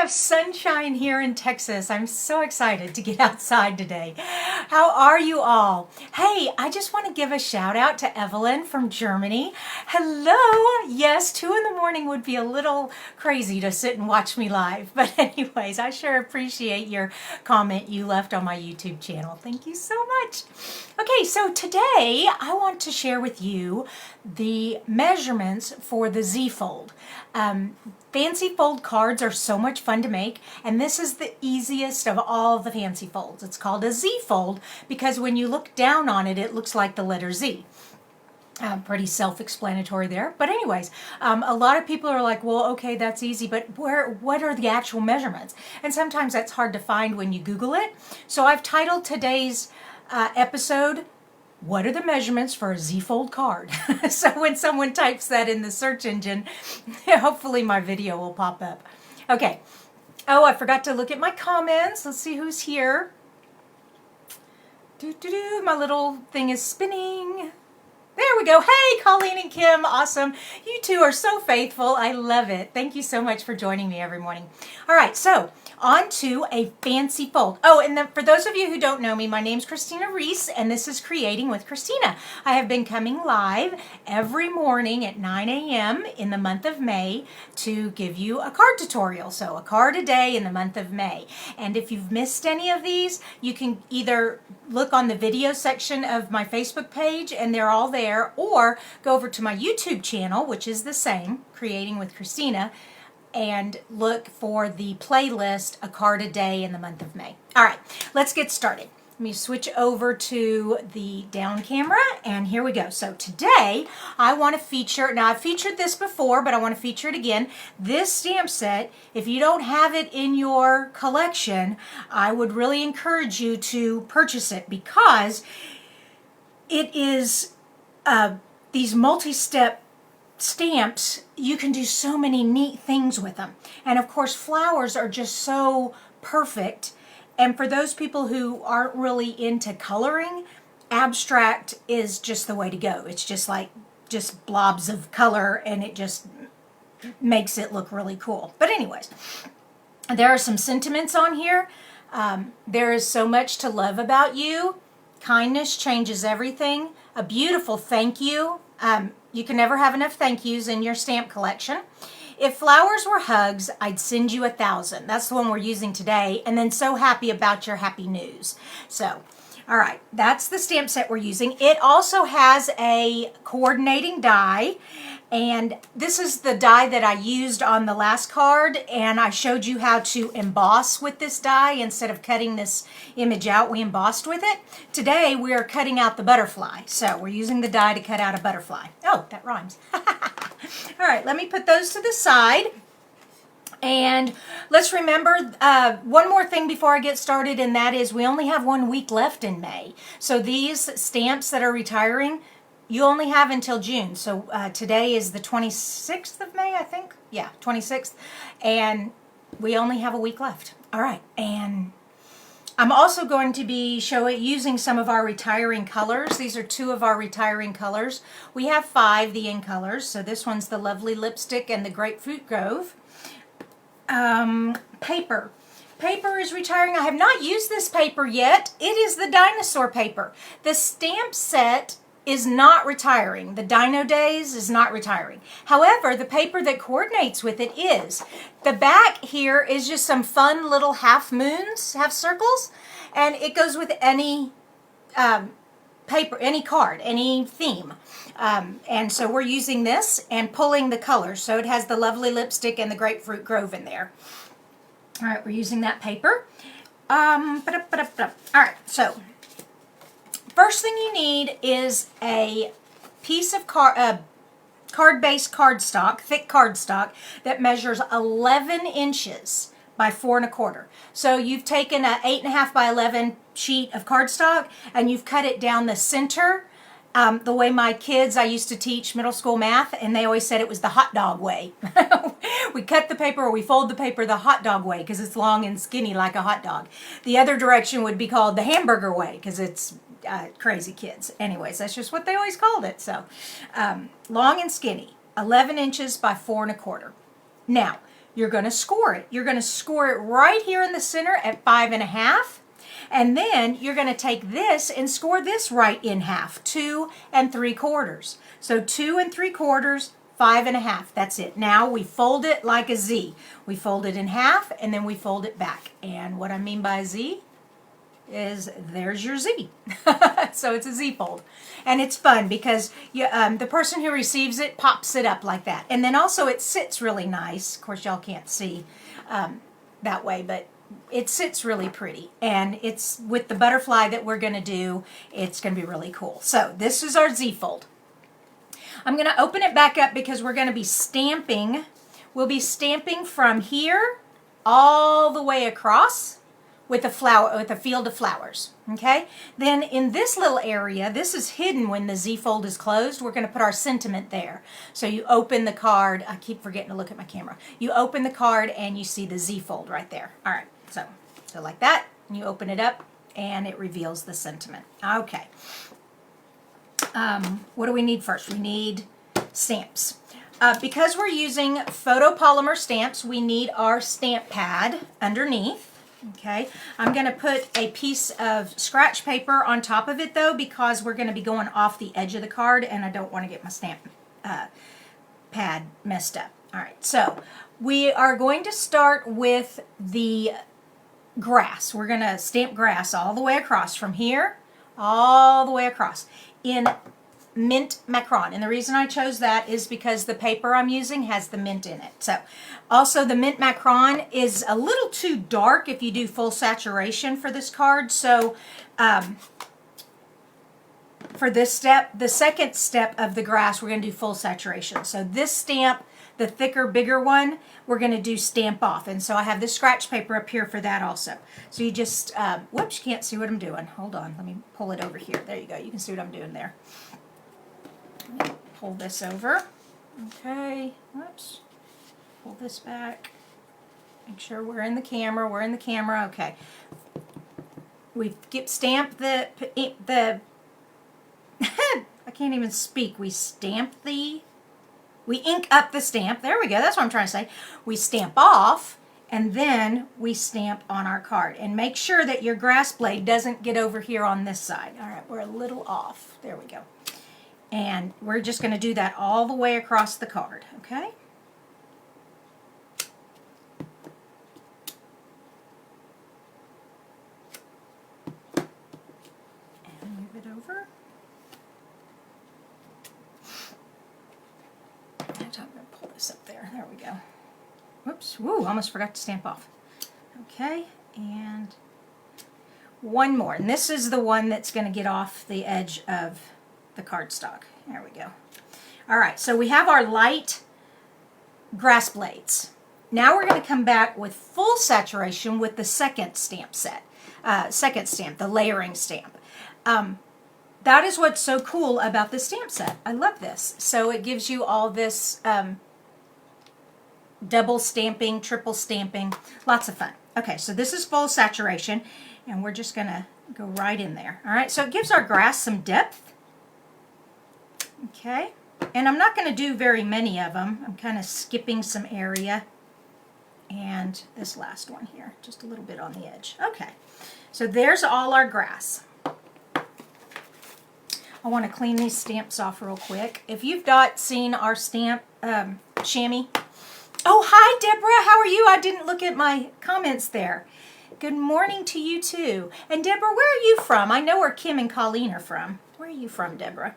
have sunshine here in Texas. I'm so excited to get outside today. How are you all? Hey, I just want to give a shout out to Evelyn from Germany. Hello. Yes, 2 in the morning would be a little crazy to sit and watch me live. But anyways, I sure appreciate your comment you left on my YouTube channel. Thank you so much. Okay, so today I want to share with you the measurements for the Z fold. Fancy fold cards are so much fun to make, and this is the easiest of all the fancy folds. It's called a Z fold because when you look down on it, it looks like the letter Z. Pretty self-explanatory there. But anyways, a lot of people are like, well, okay, that's easy, but what are the actual measurements? And sometimes that's hard to find when you Google it. So I've titled today's episode, what are the measurements for a Z-fold card? So when someone types that in the search engine, hopefully my video will pop up. Okay. Oh, I forgot to look at my comments. Let's see who's here. My little thing is spinning. There we go. Hey, Colleen and Kim. Awesome. You two are so faithful. I love it. Thank you so much for joining me every morning. All right, so on to a fancy fold. Oh, and then for those of you who don't know me, my name's Kristina Reese, and this is Creating with Kristina. I have been coming live every morning at 9 a.m. in the month of May to give you a card tutorial. So a card a day in the month of May. And if you've missed any of these, you can either look on the video section of my Facebook page, and they're all there, or go over to my YouTube channel, which is the same, Creating with Kristina, and look for the playlist, A Card a Day in the month of May. All right, let's get started. Let me switch over to the down camera, and here we go. So today, I want to feature, now I've featured this before, but I want to feature it again. This stamp set, if you don't have it in your collection, I would really encourage you to purchase it because it is these multi-step stamps. You can do so many neat things with them. And of course, flowers are just so perfect. And for those people who aren't really into coloring, abstract is just the way to go. It's just like just blobs of color, and it just makes it look really cool. But anyways, there are some sentiments on here. There is so much to love about you. Kindness changes everything. A beautiful thank you. You can never have enough thank yous in your stamp collection. If flowers were hugs, I'd send you 1,000. That's the one we're using today. And then so happy about your happy news. So, all right, that's the stamp set we're using. It also has a coordinating die. And this is the die that I used on the last card, and I showed you how to emboss with this die. Instead of cutting this image out, we embossed with it. Today, we are cutting out the butterfly. So we're using the die to cut out a butterfly. Oh, that rhymes. All right, let me put those to the side. And let's remember one more thing before I get started, and that is we only have 1 week left in May. So these stamps that are retiring, you only have until June. So today is the 26th of May, I think. Yeah, 26th. And we only have a week left. All right. And I'm also going to be using some of our retiring colors. These are 2 of our retiring colors. We have 5, the in colors. So this one's the Lovely Lipstick and the Grapefruit Grove. Paper. Paper is retiring. I have not used this paper yet. It is the dinosaur paper. The stamp set is not retiring. The Dino Days is not retiring. However, the paper that coordinates with it is. The back here is just some fun little half moons, half circles, and it goes with any paper, any card, any theme. And so we're using this and pulling the colors. So it has the Lovely Lipstick and the Grapefruit Grove in there. All right, we're using that paper. All right, so first thing you need is a piece of card-based cardstock, thick cardstock, that measures 11 inches by 4 1/4. So you've taken an 8.5 by 11 sheet of cardstock and you've cut it down the center. The way my kids, I used to teach middle school math, and they always said it was the hot dog way. We cut the paper, or we fold the paper the hot dog way because it's long and skinny like a hot dog. The other direction would be called the hamburger way because it's crazy kids. Anyways, that's just what they always called it. So long and skinny, 11 inches by 4 1/4. Now, you're going to score it. You're going to score it right here in the center at 5.5. And then you're going to take this and score this right in half, 2 3/4. So 2 3/4, 5.5. That's it. Now we fold it like a Z. We fold it in half and then we fold it back. And what I mean by a Z is there's your Z. So it's a Z fold. And it's fun because the person who receives it pops it up like that. And then also it sits really nice. Of course, y'all can't see that way, but it sits really pretty. And it's with the butterfly that we're going to do, it's going to be really cool. So this is our Z fold. I'm going to open it back up because we're going to be stamping. We'll be stamping from here all the way across with a field of flowers, okay? Then in this little area, this is hidden when the Z fold is closed. We're going to put our sentiment there. So you open the card. I keep forgetting to look at my camera. You open the card and you see the Z fold right there. All right, so like that. And you open it up and it reveals the sentiment. Okay. What do we need first? We need stamps. Because we're using photopolymer stamps, we need our stamp pad underneath. Okay, I'm going to put a piece of scratch paper on top of it though, because we're going to be going off the edge of the card and I don't want to get my stamp pad messed up. All right, so we are going to start with the grass. We're going to stamp grass all the way across from here, all the way across in mint macron. And the reason I chose that is because the paper I'm using has the mint in it. So also the mint macron is a little too dark if you do full saturation for this card. So for this step, the second step of the grass, we're going to do full saturation. So this stamp, the thicker, bigger one, we're going to do stamp off. And so I have this scratch paper up here for that also. So you just, whoops, you can't see what I'm doing. Hold on, let me pull it over here. There you go. You can see what I'm doing there. Pull this over. Okay, whoops. Pull this back. Make sure we're in the camera. We're in the camera. Okay. We stamp the I can't even speak. We ink up the stamp. There we go. That's what I'm trying to say. We stamp off and then we stamp on our card. And make sure that your grass blade doesn't get over here on this side. All right, we're a little off. There we go. And we're just going to do that all the way across the card, okay? And move it over. I'm going to pull this up there. There we go. Whoops. Woo, almost forgot to stamp off. Okay, and one more. And this is the one that's going to get off the edge of the cardstock. There we go. All right, so we have our light grass blades. Now we're going to come back with full saturation with the second stamp set. The layering stamp. That is what's so cool about this stamp set. I love this. So it gives you all this double stamping, triple stamping, lots of fun. Okay, so this is full saturation, and we're just going to go right in there. All right, so it gives our grass some depth. Okay, and I'm not going to do very many of them. I'm kind of skipping some area. And this last one here, just a little bit on the edge. Okay, so there's all our grass. I want to clean these stamps off real quick. If you've not seen our stamp chamois. Oh, hi, Deborah. How are you? I didn't look at my comments there. Good morning to you, too. And Deborah, where are you from? I know where Kim and Colleen are from. Where are you from, Deborah?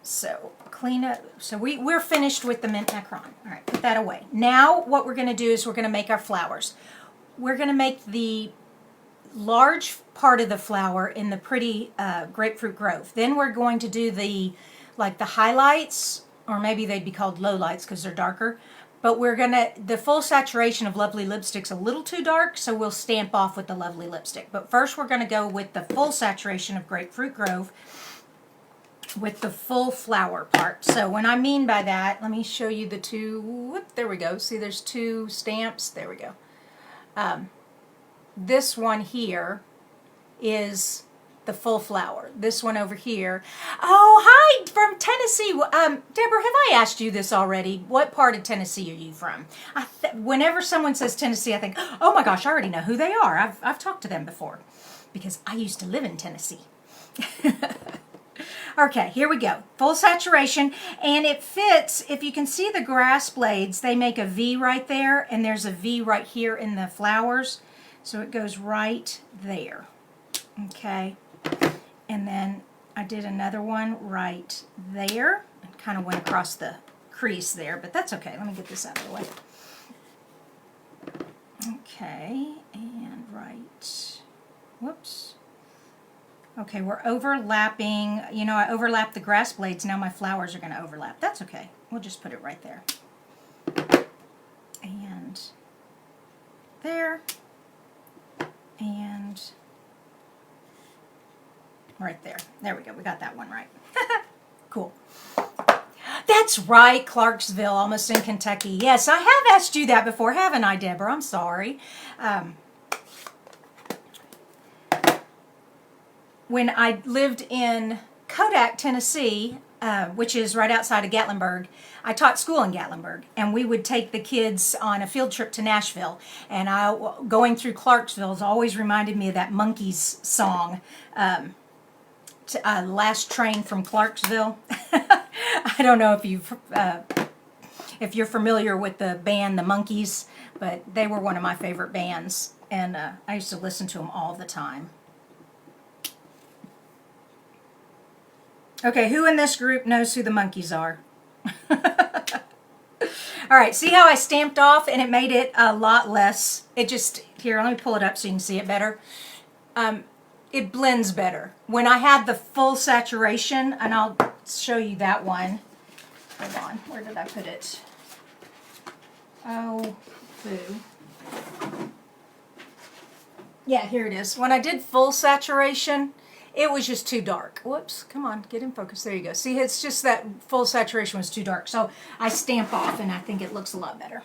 So clean up. So we're finished with the mint macron. All right, put that away. Now what we're going to do is we're going to make our flowers. We're going to make the large part of the flower in the pretty grapefruit grove. Then we're going to do the highlights, or maybe they'd be called lowlights because they're darker. But the full saturation of Lovely Lipstick's a little too dark, so we'll stamp off with the Lovely Lipstick. But first we're going to go with the full saturation of Grapefruit Grove with the full flower part. So when I mean by that, let me show you the two. Whoop, there we go. See, there's two stamps. There we go. This one here is the full flower. This one over here. Oh, hi from Tennessee. Deborah, have I asked you this already? What part of Tennessee are you from? Whenever someone says Tennessee, I think, oh my gosh, I already know who they are. I've talked to them before because I used to live in Tennessee. Okay, here we go. Full saturation, and it fits. If you can see the grass blades, they make a V right there, and there's a V right here in the flowers. So it goes right there. Okay, and then I did another one right there. It kind of went across the crease there, but that's okay. Let me get this out of the way. Okay, and right. Whoops. Okay, we're overlapping. You know, I overlapped the grass blades. Now my flowers are going to overlap. That's okay. We'll just put it right there. And there. And right there. There we go. We got that one right. Cool. That's right, Clarksville, almost in Kentucky. Yes, I have asked you that before, haven't I, Deborah? I'm sorry. When I lived in Kodak, Tennessee, which is right outside of Gatlinburg, I taught school in Gatlinburg, and we would take the kids on a field trip to Nashville. And going through Clarksville has always reminded me of that Monkees song, Last Train from Clarksville. I don't know if you're familiar with the band, the Monkees, but they were one of my favorite bands, and I used to listen to them all the time. Okay, who in this group knows who the Monkees are? All right, see how I stamped off and it made it a lot less. It just, here, let me pull it up so you can see it better. It blends better. When I had the full saturation, and I'll show you that one. Hold on, where did I put it? Oh, boo. Yeah, here it is. When I did full saturation, it was just too dark. Whoops, come on, get in focus. There you go. See, it's just that full saturation was too dark. So I stamp off, and I think it looks a lot better.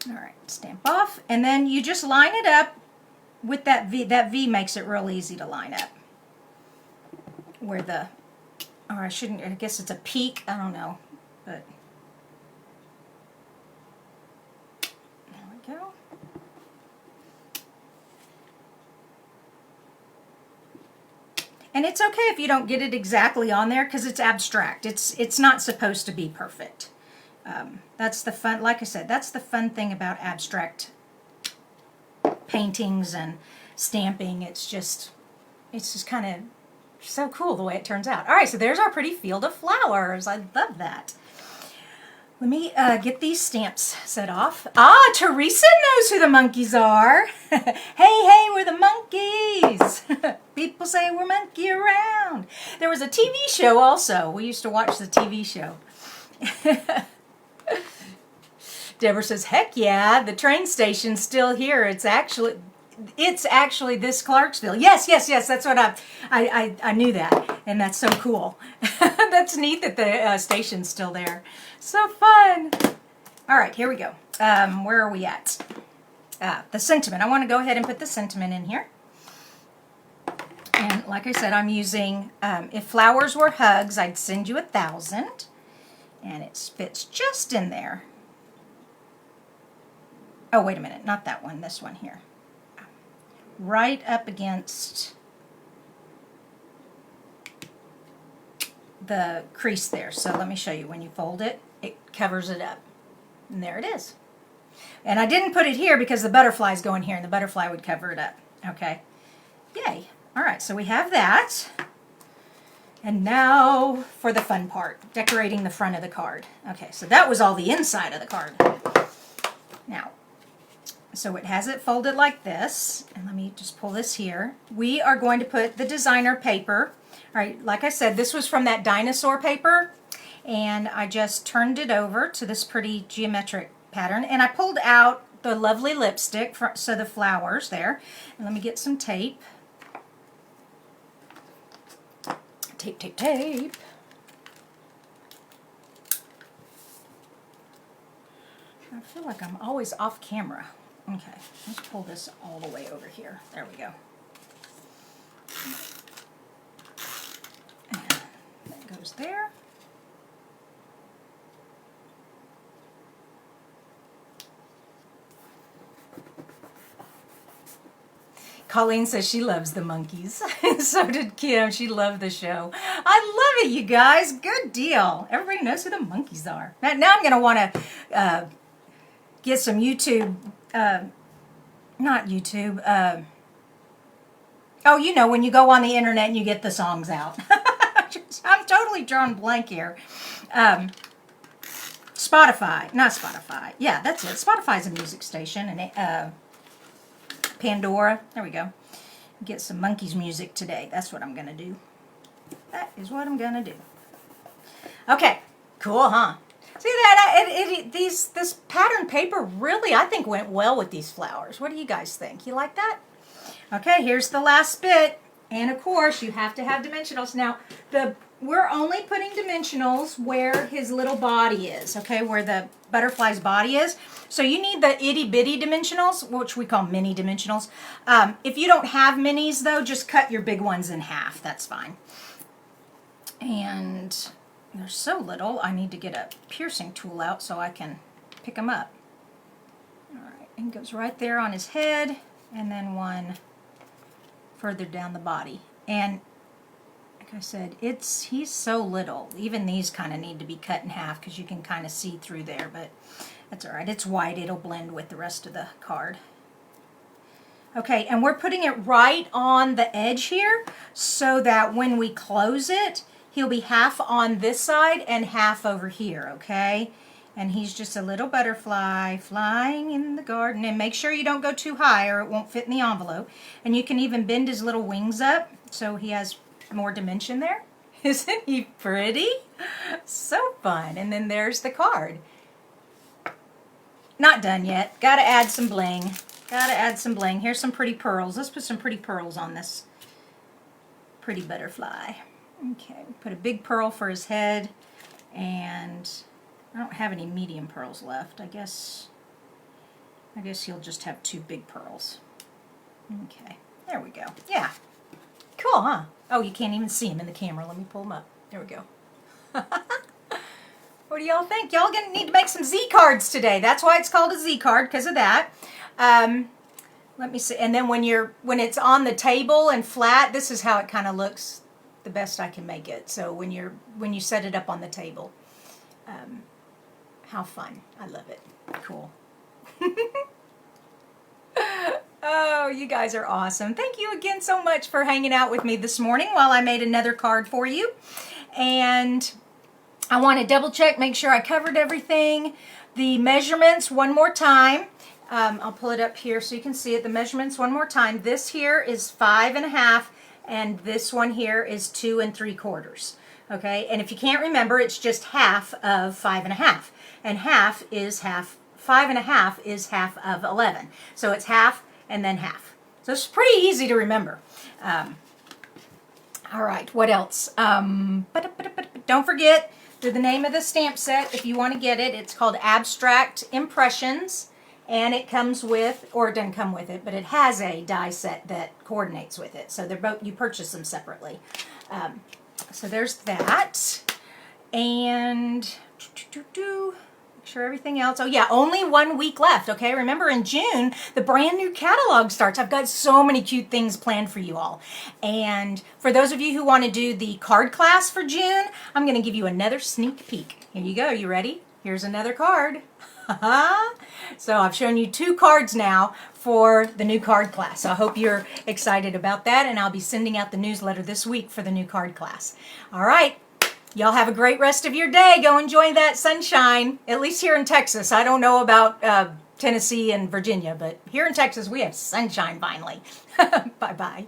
All right, stamp off. And then you just line it up with that V. That V makes it real easy to line up. Where the, or I shouldn't, I guess it's a peak. I don't know, but there we go. And it's okay if you don't get it exactly on there because it's abstract. It's not supposed to be perfect. That's the fun, like I said, that's the fun thing about abstract paintings and stamping. It's just kind of so cool the way it turns out. All right, so there's our pretty field of flowers. I love that. Let me get these stamps set off. Ah, Teresa knows who the Monkees are. Hey, we're the Monkees. People say we're monkey around. There was a TV show also. We used to watch the TV show. Deborah says, heck yeah, the train station's still here. It's actually this Clarksville. Yes, that's what I knew that, and that's so cool. That's neat that the station's still there. So fun. All right, here we go. Where are we at? The sentiment. I want to go ahead and put the sentiment in here. And like I said, I'm using, if flowers were hugs, I'd send you 1,000. And it fits just in there. Oh, wait a minute. Not that one. This one here. Right up against the crease there. So let me show you. When you fold it, it covers it up. And there it is. And I didn't put it here because the butterfly's going here, and the butterfly would cover it up. Okay. Yay. All right, so we have that. And now for the fun part, decorating the front of the card. Okay, so that was all the inside of the card. Now, so it has it folded like this, and let me just pull this here. We are going to put the designer paper. All right, like I said, this was from that dinosaur paper, and I just turned it over to this pretty geometric pattern, and I pulled out the lovely lipstick, so the flowers there. And let me get some tape. Tape. I feel like I'm always off camera. Okay, let's pull this all the way over here. There we go. That goes there. Colleen says she loves the monkeys. So did Kim. She loved the show. I love it, you guys. Good deal. Everybody knows who the monkeys are. Now I'm going to want to get some YouTube, not YouTube, oh, you know, when you go on the internet and you get the songs out. I'm totally drawn blank here. Spotify, not Spotify. Yeah, that's it. Spotify's a music station, and Pandora. There we go. Get some monkeys music today. That's what I'm going to do. That is what I'm going to do. Okay, cool, huh? See that? This pattern paper really, I think, went well with these flowers. What do you guys think? You like that? Okay, here's the last bit. And of course, you have to have dimensionals. Now, we're only putting dimensionals where his little body is, okay, where the butterfly's body is. So you need the itty-bitty dimensionals, which we call mini dimensionals. If you don't have minis, though, just cut your big ones in half. That's fine. And they're so little, I need to get a piercing tool out so I can pick them up. All right, and it goes right there on his head, and then one further down the body. And like I said, he's so little. Even these kind of need to be cut in half because you can kind of see through there, but that's all right. It's white. It'll blend with the rest of the card. Okay, and we're putting it right on the edge here so that when we close it, he'll be half on this side and half over here, okay? And he's just a little butterfly flying in the garden. And make sure you don't go too high or it won't fit in the envelope. And you can even bend his little wings up so he has more dimension there. Isn't he pretty? So fun. And then there's the card. Not done yet. Got to add some bling. Got to add some bling. Here's some pretty pearls. Let's put some pretty pearls on this pretty butterfly. Okay, put a big pearl for his head, and I don't have any medium pearls left. I guess he'll just have 2 big pearls. Okay, there we go. Yeah, cool, huh? Oh, you can't even see him in the camera. Let me pull him up. There we go. What do y'all think? Y'all gonna need to make some Z cards today. That's why it's called a Z card, because of that. Let me see. And then when it's on the table and flat, this is how it kind of looks. The best I can make it. So when you set it up on the table, how fun. I love it. Cool. Oh, you guys are awesome. Thank you again so much for hanging out with me this morning while I made another card for you. And I want to double check, make sure I covered everything. The measurements one more time. I'll pull it up here so you can see it. The measurements one more time. This here is 5.5. And this one here is 2 3/4. Okay, and if you can't remember, it's just half of 5.5, and half is half. 5.5 is half of 11, so it's half and then half. So it's pretty easy to remember. All right, what else? Don't forget the name of the stamp set if you want to get it. It's called Abstract Impressions. And it comes with, or it doesn't come with it, but it has a die set that coordinates with it. So they're both, you purchase them separately. So there's that. And make sure everything else. Oh yeah, only 1 week left. Okay, remember in June, the brand new catalog starts. I've got so many cute things planned for you all. And for those of you who want to do the card class for June, I'm going to give you another sneak peek. Here you go. You ready? Here's another card. So I've shown you 2 cards now for the new card class. So I hope you're excited about that, and I'll be sending out the newsletter this week for the new card class. All right, y'all have a great rest of your day. Go enjoy that sunshine, at least here in Texas. I don't know about Tennessee and Virginia, but here in Texas we have sunshine finally. Bye-bye.